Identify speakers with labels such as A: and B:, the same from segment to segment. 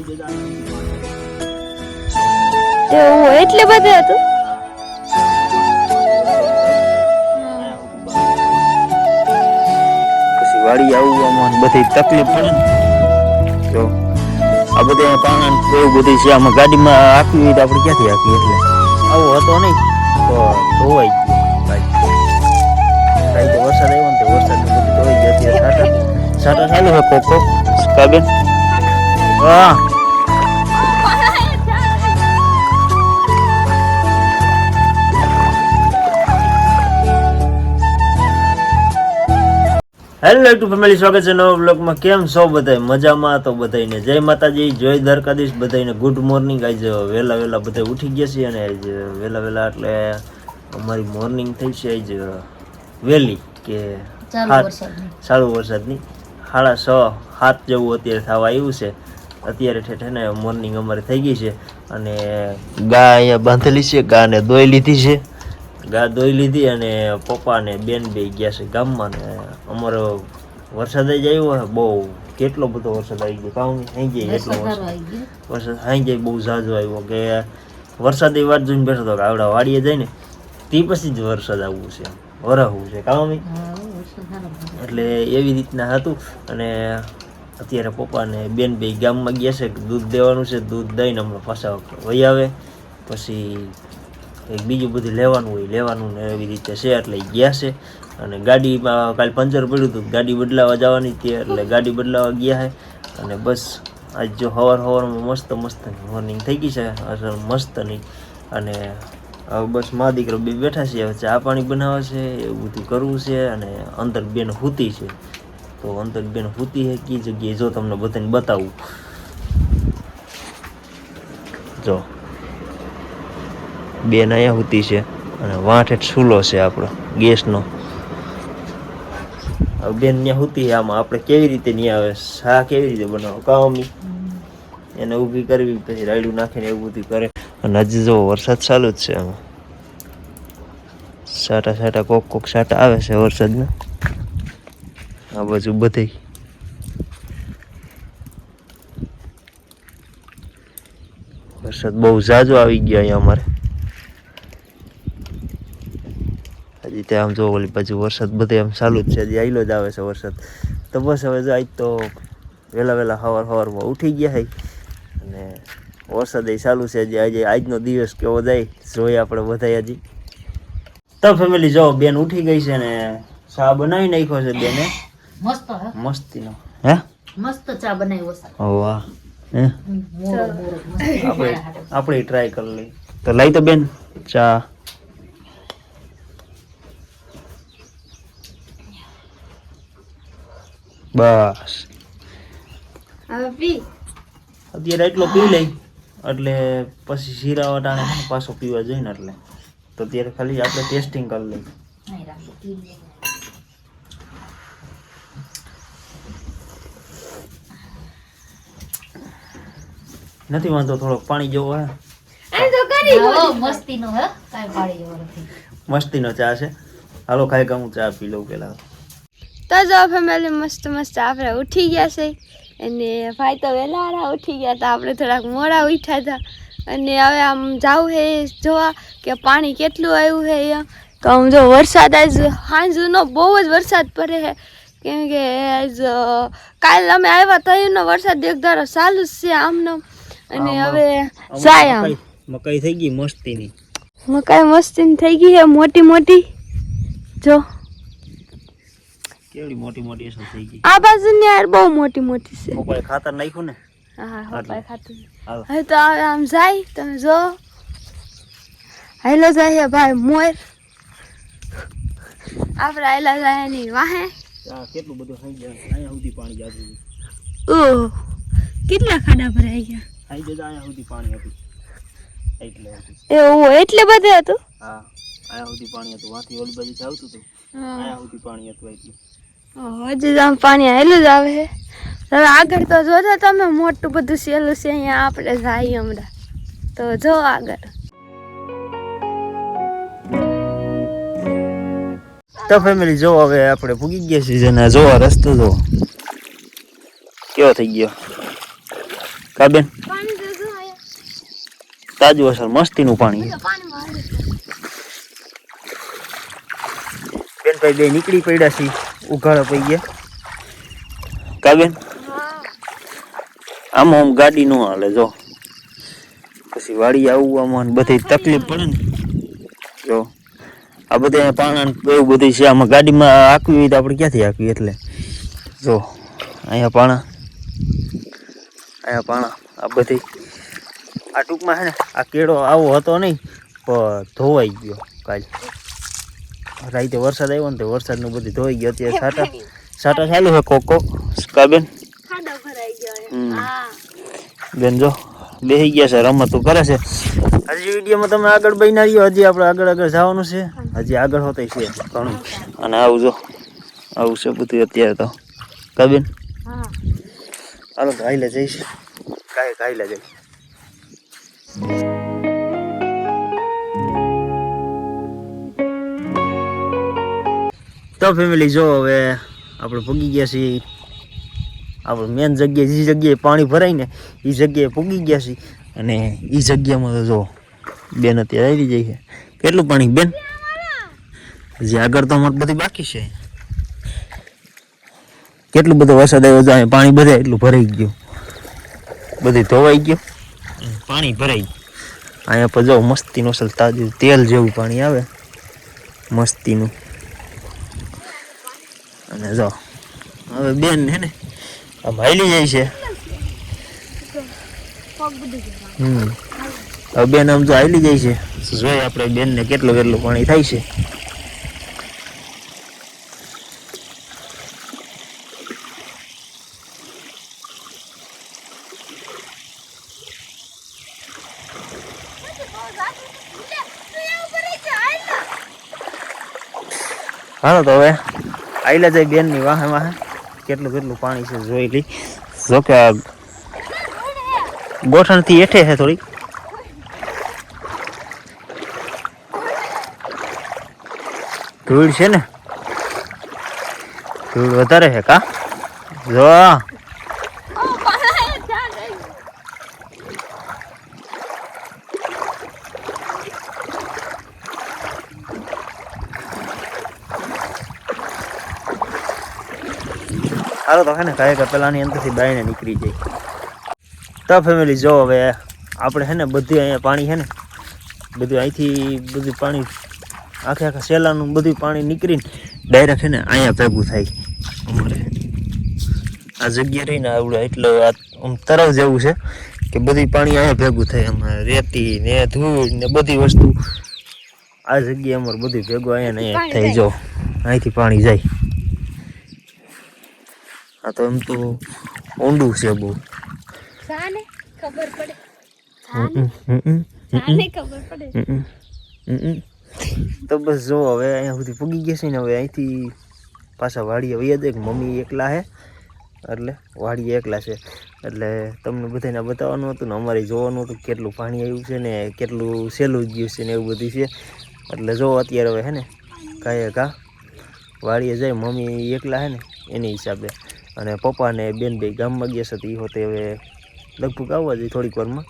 A: એટલે બધે હતું.
B: પછી વાડી આવવામાં બધી તકલીફ પડે ને. જો આ બધા પાણી એવું બધું છે, આમાં ગાડીમાં આપવી હોય તો આપણે ક્યાંથી આપીએ, એટલે આવો હતો નહીં તો ધોવાઈ ગયો. કાંઈ તો વરસાદ આવ્યો ને તો વરસાદ બધું ધોવાઈ ગયો. અત્યારે સાટા ચાલુ છે કોક કાબેન. હા હેલો ટુ ફેમિલી, સ્વાગત છે નવા બ્લોગમાં. કેમ છો બધા? મજામાં? તો બધાને જય માતાજી, જય દ્વારકાધીશ. બધાને ગુડ મોર્નિંગ. આજે વહેલા બધા ઉઠી ગયા છીએ, અને આજે વહેલા એટલે અમારી મોર્નિંગ થઈ છે આજે વહેલી, કે ચાલુ વરસાદની 6:30-7 જેવું અત્યારે થવા આવ્યું છે. અત્યારે ઠેઠ ને મોર્નિંગ અમારે થઈ ગઈ છે, અને ગા અહીંયા બાંધેલી છે. ગાને દોઈ લીધી છે, ગા દોઈ લીધી, અને પપ્પા ને બેન બે ગયા છે ગામમાં. ને અમારો વરસાદ જ આવ્યો છે બહુ, કેટલો બધો વરસાદ આવી ગયો. કામ અહીં જાય એટલો વરસાદ અહીં જાય બહુ ઝાઝો આવ્યો, કે વરસાદ એ વાત જોઈને બેઠો હતો કે આવડા વાડીએ જાય ને તે પછી જ વરસાદ આવવું છે, વરાવવું છે કામ. એટલે એવી રીતના હતું. અને અત્યારે પપ્પા ને બેન બે ગામમાં ગયા છે, દૂધ દેવાનું છે. દૂધ દઈને હમણાં પાછા વહી આવે, પછી એક બીજું બધું લેવાનું ને એવી રીતે છે, એટલે ગયા છે. અને ગાડીમાં કાલે પંચર પડ્યું હતું, ગાડી બદલાવા જવાની હતી, એટલે ગાડી બદલાવા ગયા છે. અને બસ આજ જો સવારમાં મસ્ત મોર્નિંગ થઈ ગઈ છે, મસ્તની. અને હવે બસ મા દીકરો બે બેઠા છે, હવે ચા પાણી બનાવે છે, એવું બધું કરવું છે. અને અંદર બેન સૂતી છે, તો અંદર બેન સૂતી છે કઈ જગ્યાએ જો તમને બધાને બતાવું. જો બેન અહીંયા સૂતી છે, અને વાંઠે ચૂલો છે આપણો ગેસનો. હવે બેન ત્યાં સૂતી છે, આમાં આપણે કેવી રીતે નહીં આવે, શા કેવી રીતે બનાવો કામી, એને ઊભી કરવી, પછી રાયડું નાખીને એવું બધું કરે. અને હજી જો વરસાદ ચાલુ જ છે, આમાં સાટા કોક સાટા આવે છે વરસાદના. આ બાજુ બધી વરસાદ બહુ ઝાઝો આવી ગયો અહીંયા અમારે. હજી ત્યાં આમ જો ઓલી બાજુ વરસાદ બધે આમ ચાલુ જ છે, હજી આયલો જ આવે છે વરસાદ. તો બસ હવે જો આજ તો વહેલા સવારમાં ઉઠી ગયા છે, અને વરસાદ એ ચાલુ છે. હજી આજનો દિવસ કેવો જાય જોઈએ આપણે બધા હજી. તો ફેમિલી જો બેન ઉઠી ગઈ છે, ને ચા બનાવી નાખ્યો છે બેને મસ્તીનો. હે
A: મસ્ત ચા બનાવ્યો છે.
B: વાહ, હે આપણે ટ્રાય કરી લઈ. તો લઈ તો બેન ચા. બસ અત્યારે એટલો પી લઈ, એટલે પછી શીરા વટાણે પાછો પીવા જોઈએ ને, એટલે તો અત્યારે ખાલી આપણે ટેસ્ટિંગ કરી લઈ. નથી વાંધો, થોડોક પાણી જેવો હે. મસ્તીનો ચા છે. હાલો ખાઈ કે હું ચા પી લઉં પેલા.
A: તો જો ફેમિલી મસ્ત આપણે ઉઠી ગયા છે, અને ભાઈ તો વહેલા ઉઠી ગયા હતા, આપણે થોડાક મોડા ઉઠ્યા હતા. અને હવે આમ જાવું છે જોવા કે પાણી કેટલું આવ્યું છે અહીંયા. તો આમ જો વરસાદ આજ સાંજનો બહુ જ વરસાદ પડે છે, કેમ કે આજ કાલે અમે આવ્યા તો એનો વરસાદ એક ધારો ચાલુ જ છે આમનો. અને હવે જાય આમ
B: મકાઈ થઈ ગઈ મસ્તીની.
A: મકાઈ મસ્તીની થઈ ગઈ છે, મોટી જો
B: કેવડી મોટી અસર થઈ ગઈ.
A: આ બાજુ ની યાર બહુ મોટી છે.
B: પપ્પાએ ખાતર નાખ્યું ને.
A: હા પપ્પાએ ખાતર. હવે તો આમ જાય, તમે જો હાલો જાય ભાઈ મોર. આપણે હાલા જાય ની વાહે.
B: કેટલું બધું થઈ ગયા, અહીંયા સુધી પાણી જાતું.
A: ઓહ કેટલા ખાડા ભરાઈ ગયા.
B: થઈ જતા અહીંયા સુધી પાણી હતું,
A: એટલે બધે હતું.
B: હા અહીંયા સુધી પાણી હતું, વાંથી ઓલી બાજુ આવતું હતું, અહીંયા સુધી પાણી હતું. એટલે
A: હજી આમ પાણી આવેલું જ આવે છે. હવે આગળ તો જોજો તમે, મોટું બધું સહેલું છે અહીંયા. આપણે જાય હમણાં તો જો આગળ.
B: તો ફેમિલી જો હવે આપણે ભૂગી ગયા છીએ, જેને જો રસ્તો જો કેવો થઈ ગયો. કા બેન
A: પાણી તો જો આયા
B: તાજું અસર મસ્તીનું પાણી છે.
A: પાણીમાં હાલે
B: બેન ભાઈ બે નીકળી પડ્યા છે, ઉઘાડા પડી ગયા. કા બેન
A: હા
B: આમાં આમ ગાડી ન હાલે જો, પછી વાડી આવવામાં બધી તકલીફ પડે ને. જો આ બધા પાણા એવું બધું છે, આમાં ગાડીમાં હાંકવી હોય તો આપણે ક્યાંથી હાંકવી? એટલે જો અહીંયા પાણા આ બધી આ ટૂંકમાં છે ને આ કેળો આવો હતો નહીં પણ ધોવાઈ ગયો કાલ રાતે વરસાદ આવ્યો ને તો વરસાદનું બધું ધોઈ ગયો. અત્યારે સાટા ચાલુ છે કોક કા બેન?
A: ખાડો ભરાઈ ગયો
B: હમ.
A: હા
B: બેન જો બેસી ગયા છે, રમતું કરે છે. હજી વિડીયોમાં તમે આગળ બન્યા રહ્યો, હજી આપણે આગળ જવાનું છે, હજી આગળ હોતા છે ઘણું. અને આવું જો આવું છે બધું અત્યારે તો કા બેન?
A: હા
B: હાલો તો હાઈલે જઈશ, કાંઈ જઈશ. તો ફેમિલી જો હવે આપણે પૂગી ગયા છીએ આપણે મેન જગ્યાએ, જે જગ્યાએ પાણી ભરાય ને એ જગ્યાએ પૂગી ગયા છીએ. અને એ જગ્યામાં તો જો બેન અત્યારે આવી જાય છે. કેટલું પાણી બેન? હજી આગળ તો અમારે બધું બાકી છે. કેટલું બધો વરસાદ આવ્યો જાય, પાણી બધે એટલું ભરાઈ ગયું, બધું ધોવાઈ ગયું, પાણી ભરાઈ ગયું. અહીંયા પર જો મસ્તીનું અસલ તાજું તેલ જેવું પાણી આવે મસ્તીનું. અને જો હવે બેન હે ને આમ હાલી જાય છે. હવે બેન આમ જો હાલી જાય છે, જોઈએ આપણે બેનને કેટલું પાણી થાય છે. હાલો તો હવે આઈલા જાય બેનની વાહે કેટલું પાણી છે જોઈ લઈ. જો કે આ ગોઠણથી હેઠે છે થોડીક. ધૂળ છે ને, ધૂળ વધારે છે કા? જો હાલો તો હે ને કાંઈ પેલાની અંદરથી બાઈને નીકળી જાય. તો ફેમિલી જો હવે આપણે છે ને બધું અહીંયા પાણી છે ને બધું અહીંથી બધું પાણી આખા સેલાનું બધું પાણી નીકળીને ડાયરેક્ટ છે ને અહીંયા ભેગું થાય. અમારે આ જગ્યા રહીને આવડે એટલે આમ તરવ જેવું છે કે બધું પાણી અહીંયા ભેગું થાય. અમારે રેતી ને ધૂળ ને બધી વસ્તુ આ જગ્યાએ અમારે બધું ભેગું અહીંયા ને અહીંયા થઈ. જો અહીંથી પાણી જાય. આ તો એમ તો ઊંડું છે બહુ.
A: ખબર પડે
B: તો બસ જો હવે અહીંયા સુધી પૂગી ગયા છે ને. હવે અહીંથી પાછા વાડીએ વહી જાય. મમ્મી એકલા છે એટલે વાડીએ એકલા છે એટલે તમને બધાને બતાવવાનું હતું ને અમારે જોવાનું હતું કેટલું પાણી આવ્યું છે ને કેટલું સહેલું ગયું છે ને એવું બધું છે. એટલે જો અત્યારે હવે હે ને કા વાડીએ જાય. મમ્મી એકલા છે ને એની હિસાબે, અને પપ્પા ને બેન ભાઈ ગામમાં ગયા છે તો એ હોતે હવે લગભગ આવવા જોઈએ થોડીક વારમાં.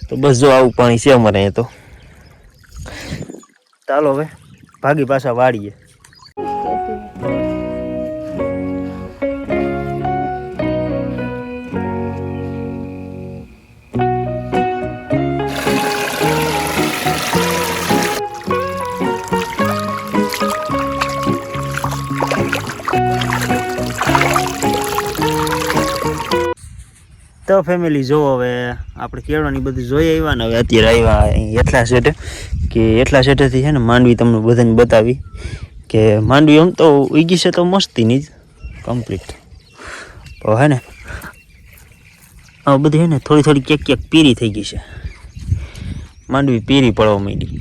B: તો બસ જો આવું પાણી છે અમારે અહીંયા. તો ચાલો હવે ભાગી પાછા વાળીએ. તો ફેમિલી જો હવે આપણે કેળવાની બધું જોઈ આવ્યા ને હવે અત્યારે આવ્યા અહીં એટલા સેટે કે એટલા સેટેથી છે ને માંડવી તમને બધાને બતાવી કે માંડવી આમ તો ઉગી છે તો મસ્તીની જ કમ્પ્લીટ. તો હે ને આ બધી છે ને થોડી ક્યાંક પીરી થઈ ગઈ છે. માંડવી પીરી પડવા માંડી.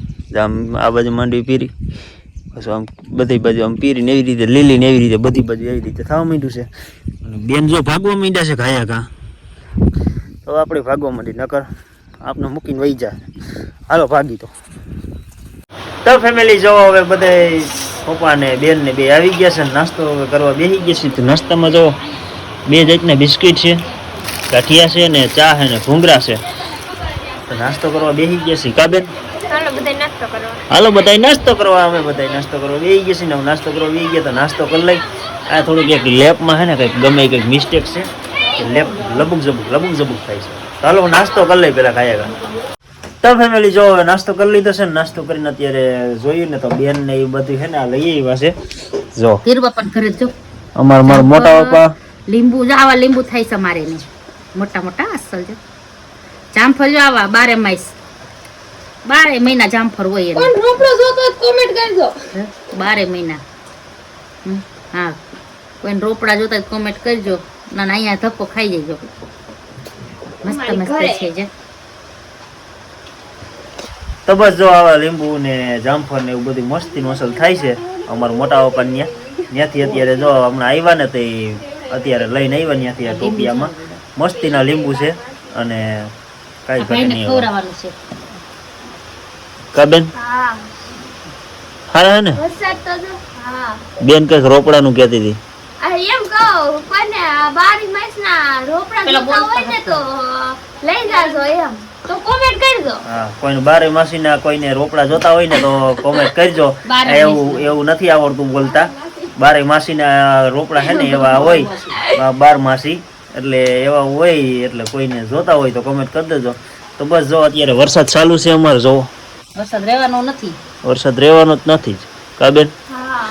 B: આમ આ બાજુ માંડવી પીરી, બસ આમ બધી બાજુ આમ પીરી ને એવી રીતે લીલી ને એવી રીતે બધી બાજુ એવી રીતે થવા માંડ્યું છે. અને બેન જો ભાગવા માંડ્યા છે ઘાયા ઘા. તો આપણે ભાગવા માંડી નકર આપને મૂકીને વહી જાય. હાલો ભાગી. તો ફેમિલી જો હવે બધે પપ્પા ને બેન ને બે આવી ગયા છે. નાસ્તો કરવા બેસી ગયા છે. તો નાસ્તામાં જો બે જાતના બિસ્કિટ છે ગાંઠિયા છે ને ચા છે ને ભૂંગરા છે. તો નાસ્તો કરવા બેસી ગયા છીએ કા બેન?
A: ચાલો બધા નાસ્તો કરવા.
B: હાલો બધાય નાસ્તો કરવા. અમે બધાય નાસ્તો કરવા બેસી ગયા છીએ ને. નાસ્તો કરવા બેસી ગયા તો નાસ્તો કરી લઈ. આ થોડુંક એક લેપમાં છે ને કંઈક ગમે કંઈક મિસ્ટેક છે કે લેપ લબુક ઝબુક થાય છે. તો હાલો નાસ્તો કરી લઈ પેલા ખાયા તો ફેમિલી જો હવે નાસ્તો કરી લીધો છે ને. નાસ્તો કરીને અત્યારે જોયું ને તો બેન ને એ બધું છે ને આ લઈ આવ્યા છે. જો
C: હીરવા પણ ઘરે જો
B: મારા મોટા પપ્પા
C: લીંબુ જો આવા લીંબુ થાય છે મારે ને મોટા મોટા અસલ છે. જામફળ જો આવા 12 મહિના જામફળ હોય એને.
A: પણ રોપડો જોતો હોય કોમેન્ટ કરજો.
C: 12 મહિના. હા કોઈ રોપડા જોતા હોય કોમેન્ટ કરજો. ના ના અહીંયા ધક્કો ખાઈ જજો. મસ્ત મસ્ત છે જે.
B: તો બસ જો આવા લીંબુ ને જામફળ ને એવું બધું મસ્તી મસલ થાય છે અમારા મોટા પપ્પા ત્યાંથી અત્યારે જો હમણાં આવ્યા ને તે અત્યારે લઈને આવ્યા ત્યાંથી આ ટોપિયામાં મસ્તીના લીંબુ છે અને કાંઈ ઘટે નહીં
C: ખવડાવવાનું છે.
B: કા બેન
A: હા
B: હા ને
A: વરસાદ તો જો. હા
B: બેન કઈક રોપડાનું કહેતી હતી.
A: આ એમ કહું કોને 12 માસના રોપડા
C: પેલા
A: જોતા હોય ને તો લઈ જાજો એમ. તો કોમેન્ટ કરજો.
B: હા કોઈને 12 માસીના કોઈને રોપડા જોતા હોય ને તો કોમેન્ટ કરજો.
C: 12
B: એવું નથી આવડતું બોલતા. 12 માસીના રોપડા છે ને એવા હોય 12 માસી એટલે એવા હોય એટલે કોઈને જોતા હોય તો કોમેન્ટ કરી દેજો. તો બસ જો અત્યારે વરસાદ ચાલુ છે અમારે. જો
C: વરસાદ રહેવાનો નથી.
B: વરસાદ રહેવાનો જ નથી કા બેન?
A: હા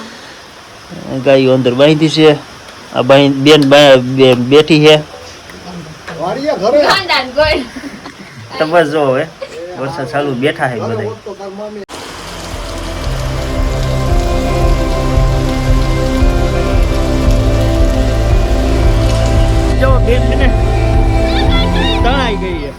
B: ગાયો અંદર બાંધી છે. આ બેન બેઠી છે.
A: ગાંડા ને ગોળ.
B: તો બસ જો હવે વરસાદ ચાલુ બેઠા છે બધા. જો બેન છે ને તણાઈ ગઈ છે.